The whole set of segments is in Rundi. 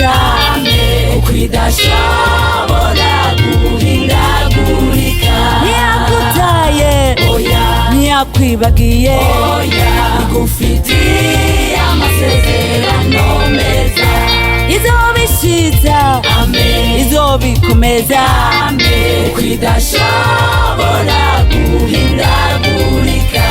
neza ukwidashobora guhindagurika ntiyagutaye ntiyakwibagiye igufitiye amasezerano meza izobishitsa izobikomeza ukwidashobora guhindagurika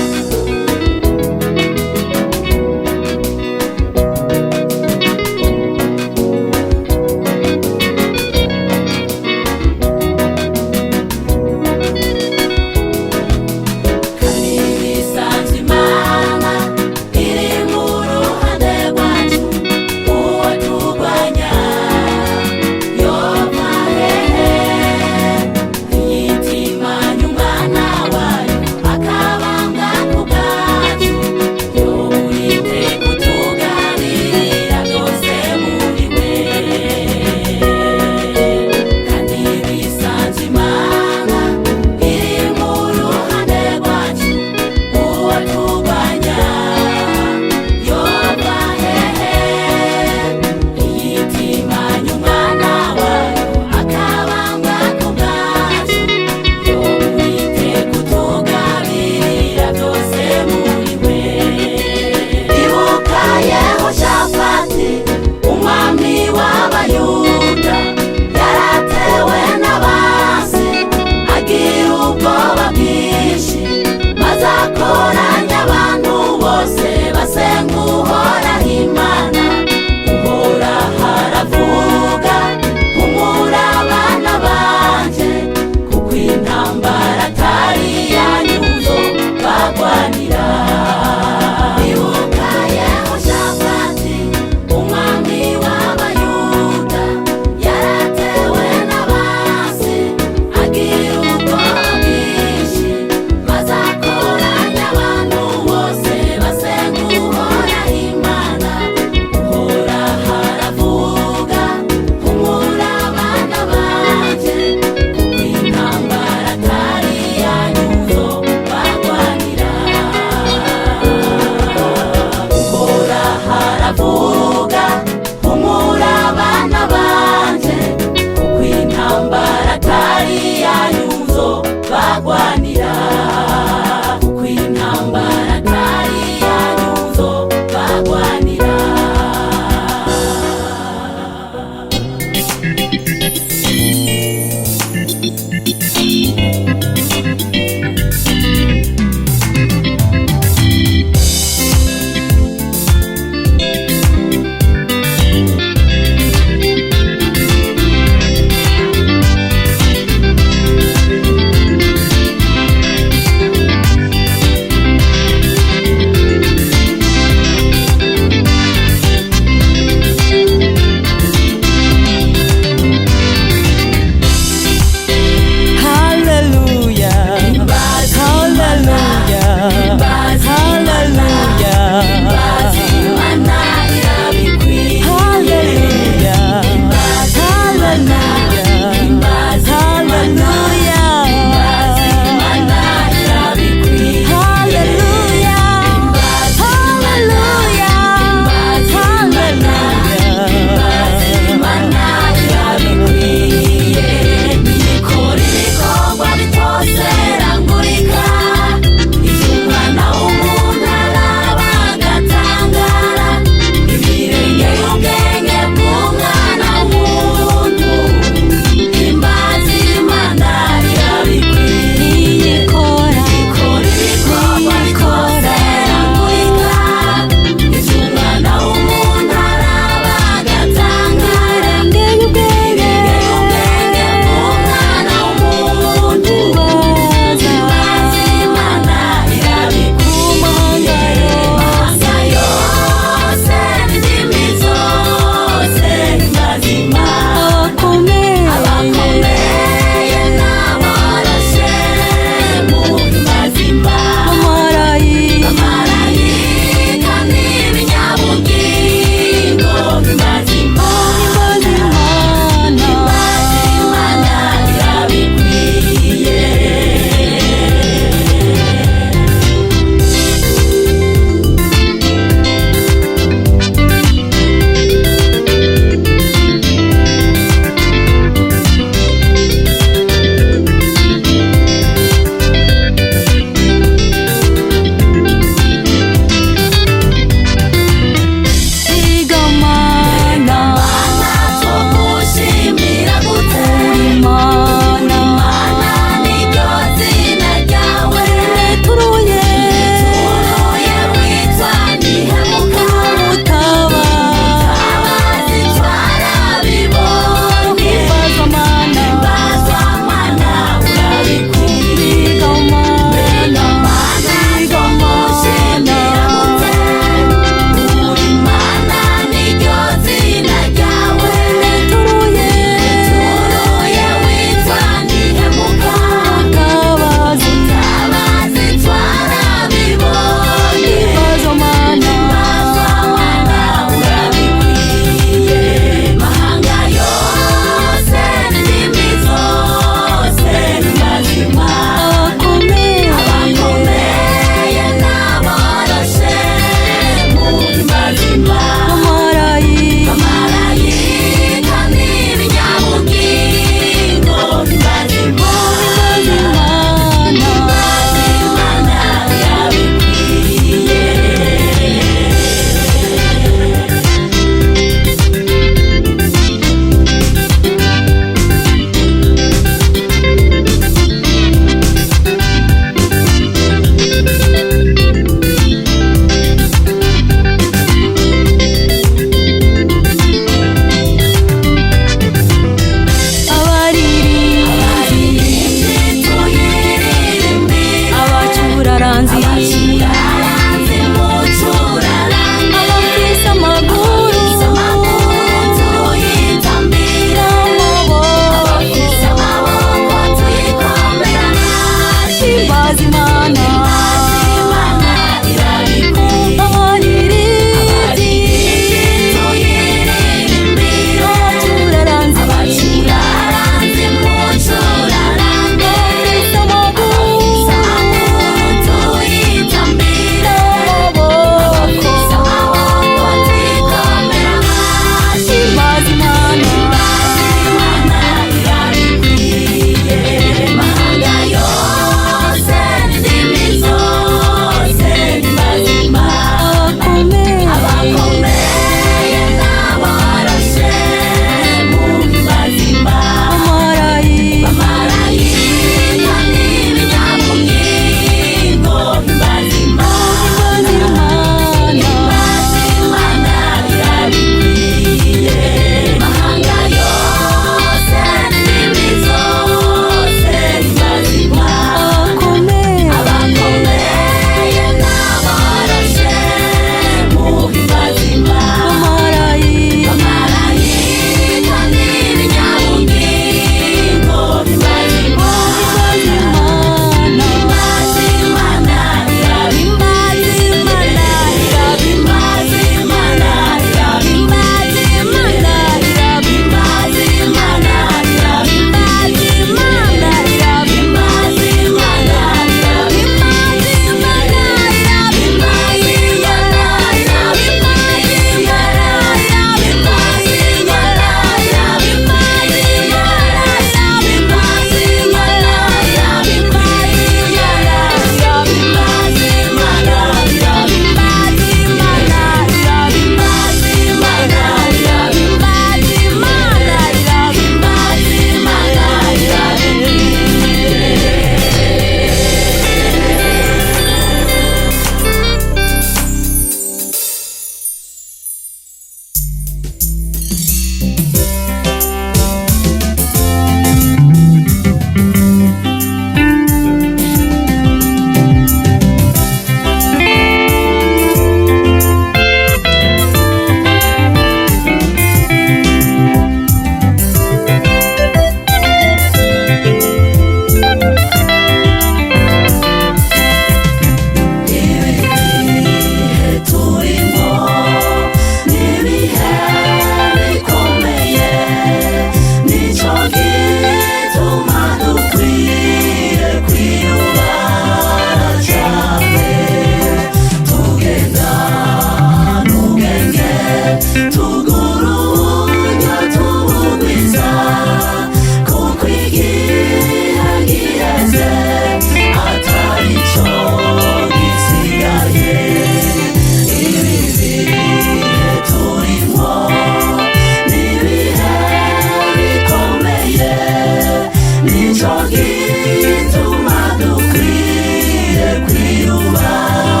nico gituma dukwiye kwiyubara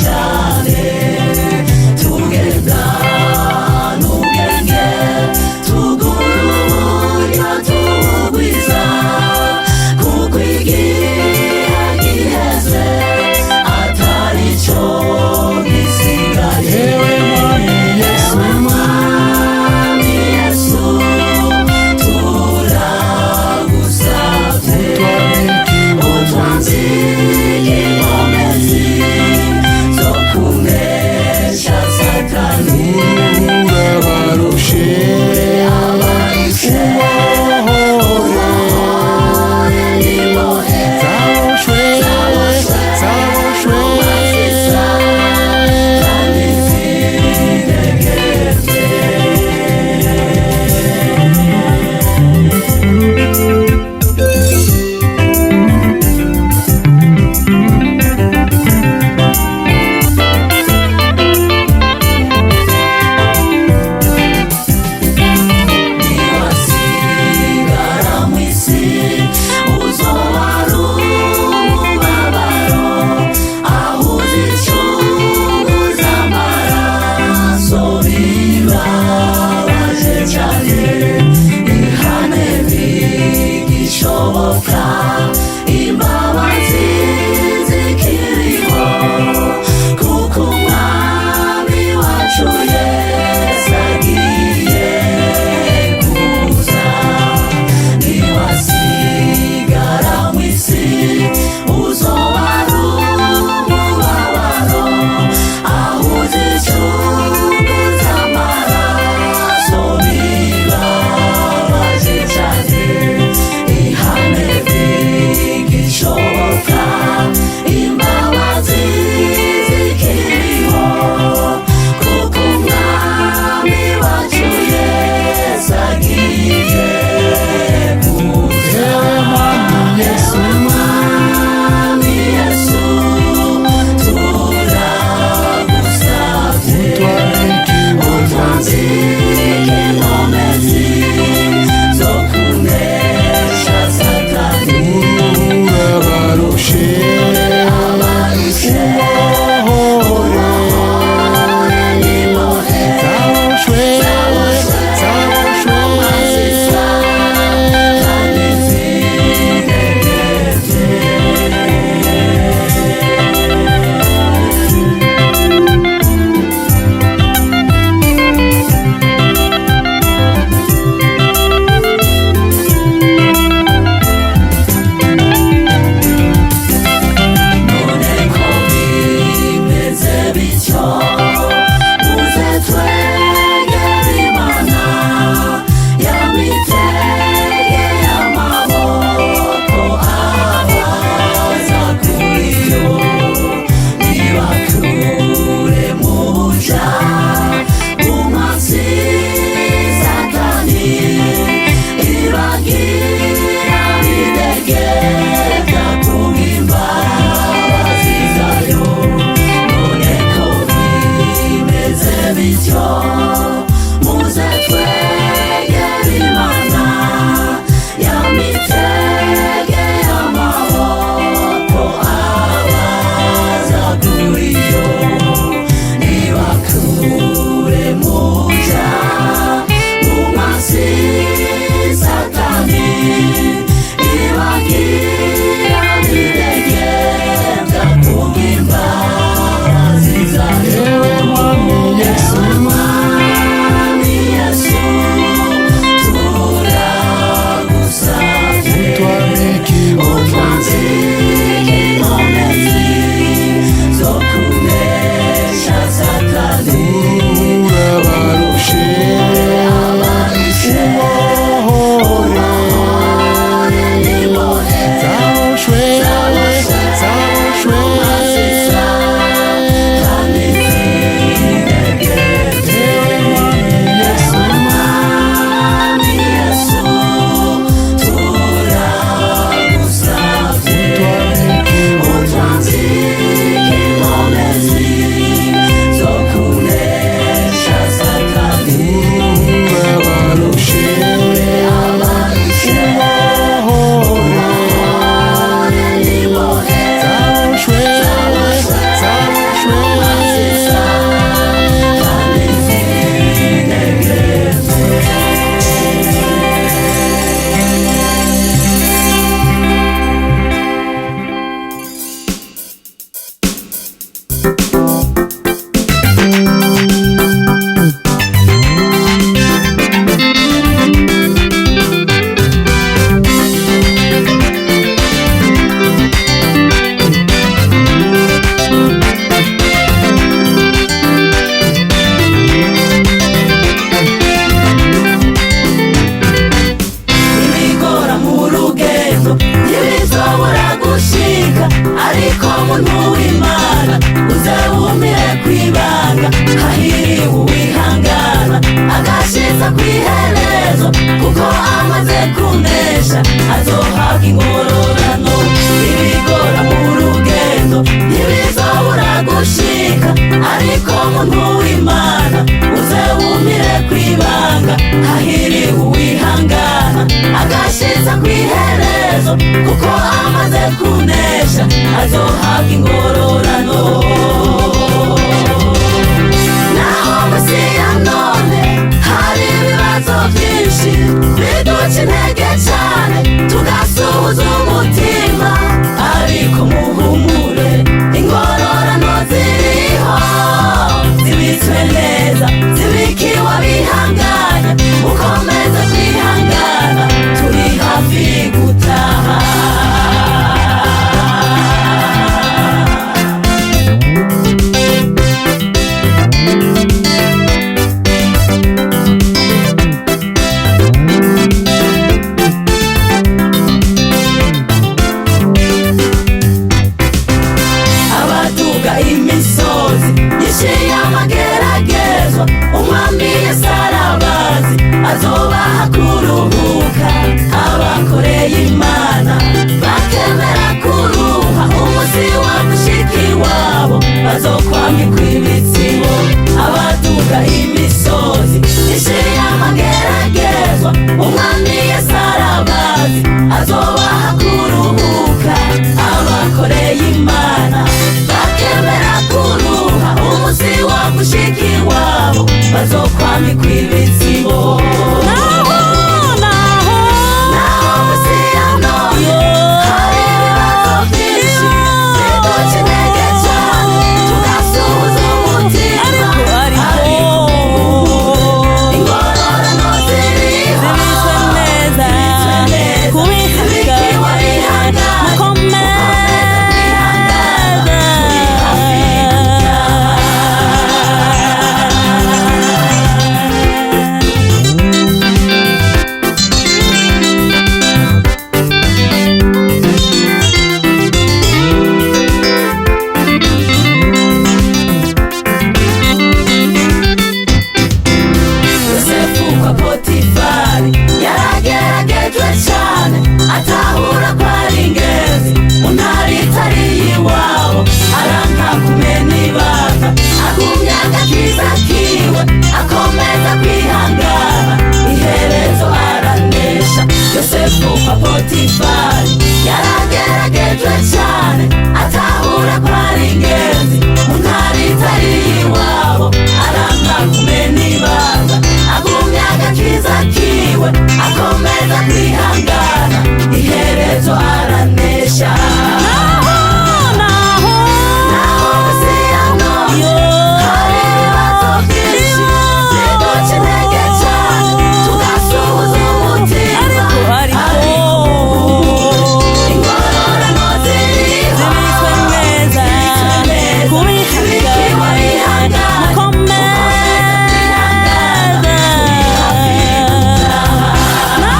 cane tugendana ubwenge tugura uburyo tubugwiza kuko igihe giheze atari co gisigaye. Ewe mwami Yesu turagusavye utwanzike inkomezi zo kunesha satani abarushe ubohore n'imbohe zaboshwe kandi ziregeze. Niwasigara mw'isi uzoba ari umubabaro, aho uzicunguza amaraso bibabaje cane. Ihane bigishoboka imbabazi zikiriho kuko umwami wacu Yesu agiye kuza. Niwasigara kuko amaze kunesha azohabwa ingororano. Ibigora mu rugendo ntibizobura gushika, ariko muntu w'Imana uze wumire kwibanga. Hahiriwe uwihangana agashitsa kw'iherezo, kuko amaze kunesha azohabwa ingororano. Naho musi ya none hari ibibazo byinshi biduca intege cyane tugasuhuza umutima, ariko muhumure ingororano ziriho zibitswe neza, zibikiwe abihanganye. Mukomeze kwihangana turi hafi gutaha. Abaduga imisozi yishiye amageragezwa, umwami Yesu arabazi azobaha kuruhuka. Abakoreye Imana bakemera kuruha, umusi wa mushiki wabo bazokwambikwa ibitsibo. Abaduga imisozi yishiye amageragezwa, umwami Yesu arabazi azobaha kuruhuka. Abakoreye Imana bakemera kuruha, umusi wa mushiki wabo bazokwambikwa ibitsibo. Naho musi ya none hari ibibazo byinshi biduca intege cyane tugasuhuza umutima, ariko ingororano ziriho zibitswe neza, zibikiwe abihanganye. Yosefu kwa Potifari yarageragejwe cyane, atahura ko ari ingenzi mu ntara itari iwabo. Aranka kumena ibanga, agumya agakiza kiwe, akomeza kwihangana, iherezo aranesha. Yosefu kwa Potifari yarageragejwe cyane, atahura ko ari ingenzi mu ntara itari iwabo. Aranka kumena ibanga, agumya agakiza kiwe, akomeza kwihangana, iherezo aranesha. Naho musi ya none hari ibibazo byinshi biduca intege cyane tugasuhuza umutima, ariko ingororano ziriho zibitswe neza, zibikiwe abihanganye. Mukomeze kwihangana turi hafi gutaha.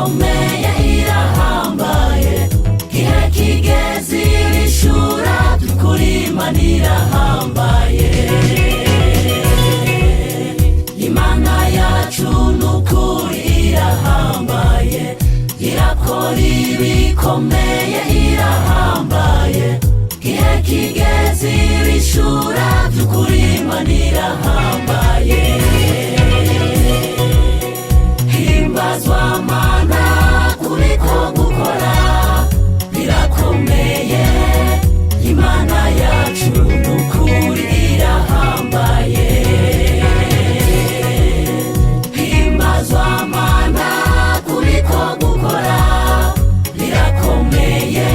irakomeye irahambaye, gihe kigeze irishura by'ukuri Imana irahambaye. Imana yacu n'ukuri irahambaye, irakora ibikomeye irahambaye, gihe kigeze irishura by'ukuri Imana irahambaye. Himbazwa Mana kuriko gukora birakomeye, Imana yacu n'ukuri irahambaye. Himbazwa Mana kuriko gukora birakomeye,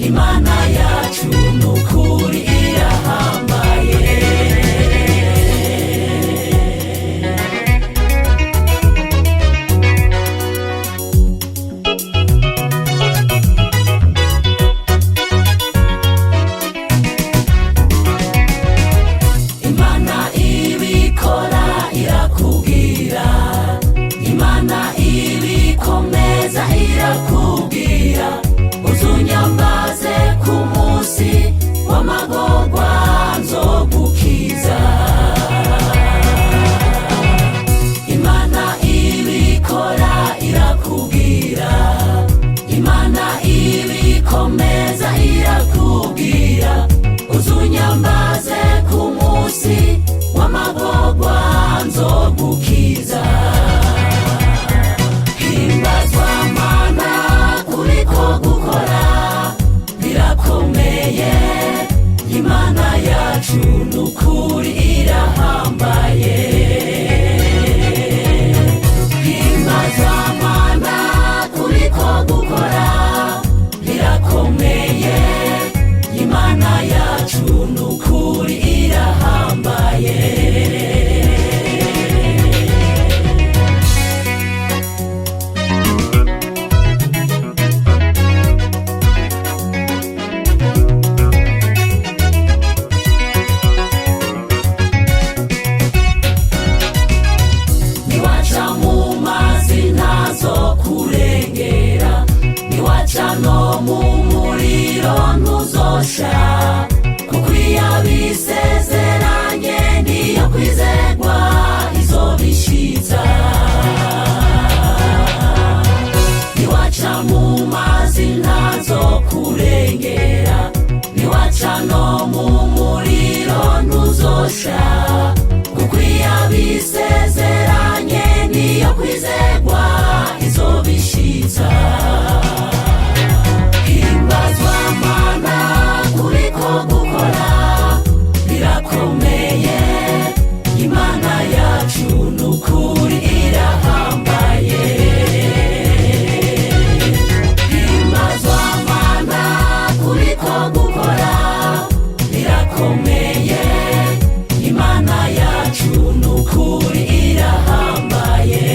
Imana yacu n'ukuri irahambaye. Imana ibikora irakubwira, Imana ibikomeza irakubwira, uzunyambaze ku munsi w'amagorwa nzogukiza. Imana ibikora irakubwira, Imana ibikomeza irakubwira, uzunyambaze ku munsi w'amagorwa nzogukiza. Himbazwa Mana kuriko gukora birakomeye, Imana yacu n'ukuri irahambaye. Himbazwa Mana kuriko gukora birakomeye, Imana yacu n'ukuri irahambaye. Niwaca mu mazi ntazokurengera, niwaca no mu muriro ntuzosha, kuko iyabisezeranye niyo kwizerwa izobishitsa. Niwaca mu mazi ntazokurengera, niwaca no mu muriro ntuzosha, kuko iyabisezeranye niyo kwizerwa izobishitsa. Himbazwa Mana kuriko gukora birakomeye, Imana yacu n'ukuri irahambaye. Himbazwa Mana kuriko gukora birakomeye, Imana yacu n'ukuri irahambaye.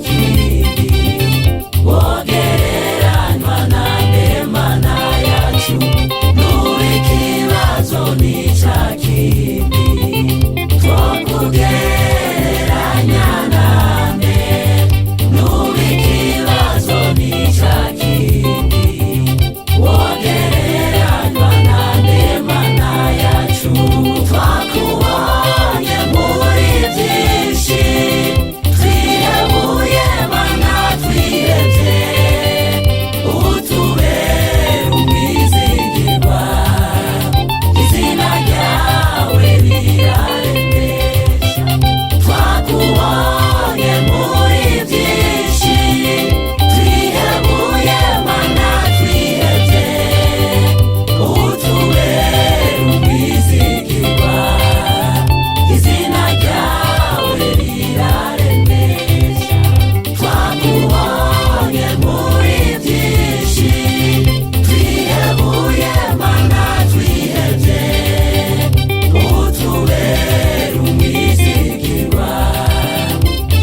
kindi wogereranywa na Mana yacu nuba ikibazo nica kindi twokugereranya nande nuba ikibazo nica kindi wogereranywa nande Mana yacu twakubonye muri byinshi twihebuye Mana twihebye utubera umwizigirwa izina ryawe riraremesha twakubonye muri byinshi twihebuye Mana twihebye utubera umwizigirwa izina ryawe riraremesha twakubonye muri byinshi twihebuye Mana twihebye utubera umwizigirwa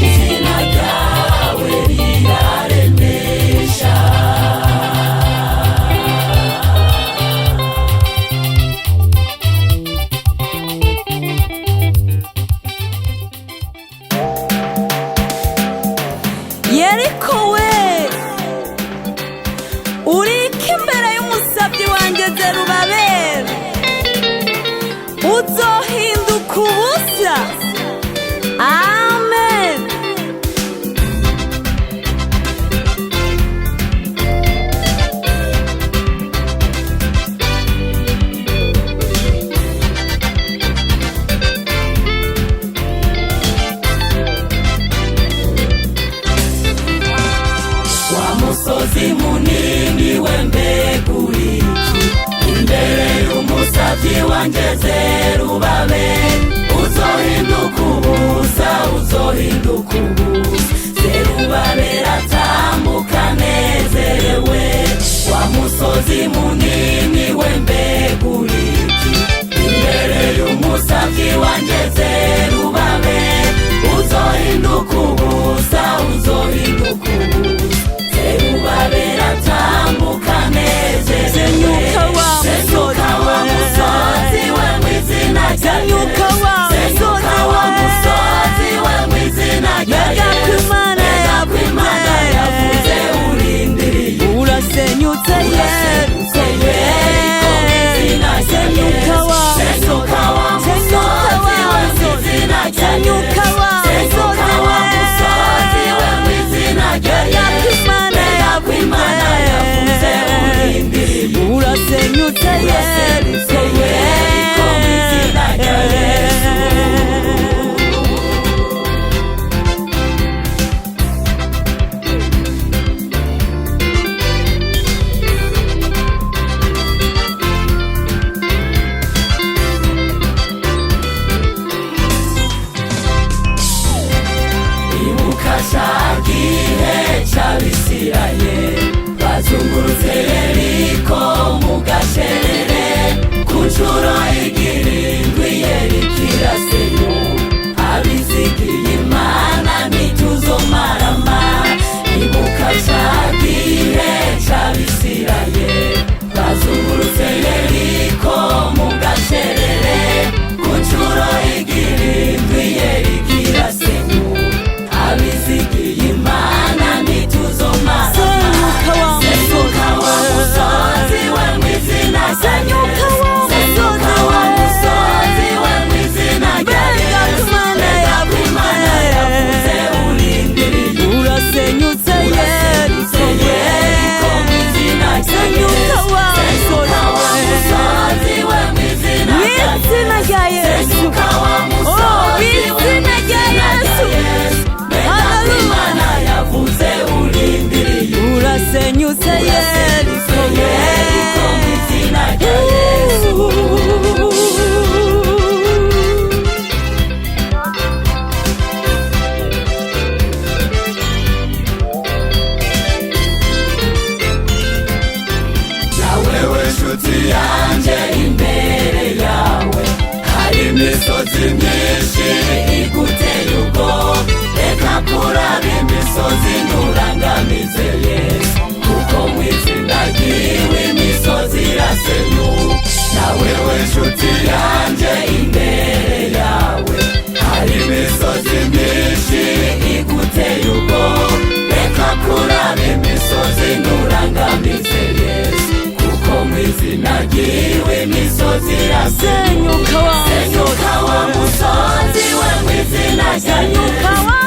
izina ryawe riraremesha. Yeriko we uriko imbere y'umusabyi wanjye Zerubabeli uzohinduka ubusa. Amen. Wa musozi munini w'embeguriki imbere y'umusavyi wanje Zerubabeli uzohinduka ubusa uzohinduka ubusa Zerubabeli atambuka anezerewe wa musozi munini w'embeguriki imbere y'umusavyi wanje Zerubabeli uzohinduka ubusa uzohinduka ubusa Zerubabeli atambuka anezerewe Zenyuka wa musozi we mw'izina rya Zenyuka wa musozi we mw'izina rya Mbega ko Imana yavuze urindiriye urasenyutse Yeriko we. Zenyuka wa musozi we Zenyuka wa musozi we Mbega ko Imana yavuze urasenyutse Yeriko we. ibuka ca gihe c'Abisirayeli bazungurutse Yeriko mu gacerere ku ncuro igirindwi Yeriko irasenyuka abizigiye Imana ntituzomarama. Ibuka ca gihe c'Abisirayeli bazungurutse Yeriko mu gacerere ku ncuro igirindwi Yeriko irasenyuka abizigiye Imana ntituzomarama. Zenyuka wa musozi we mw'izina rya Zenyuka wa musozi we mw'izina rya Mbega ko Imana yavuze senyuka wa senyuka wa musozi we mw'izina rya senyuka Yesu wa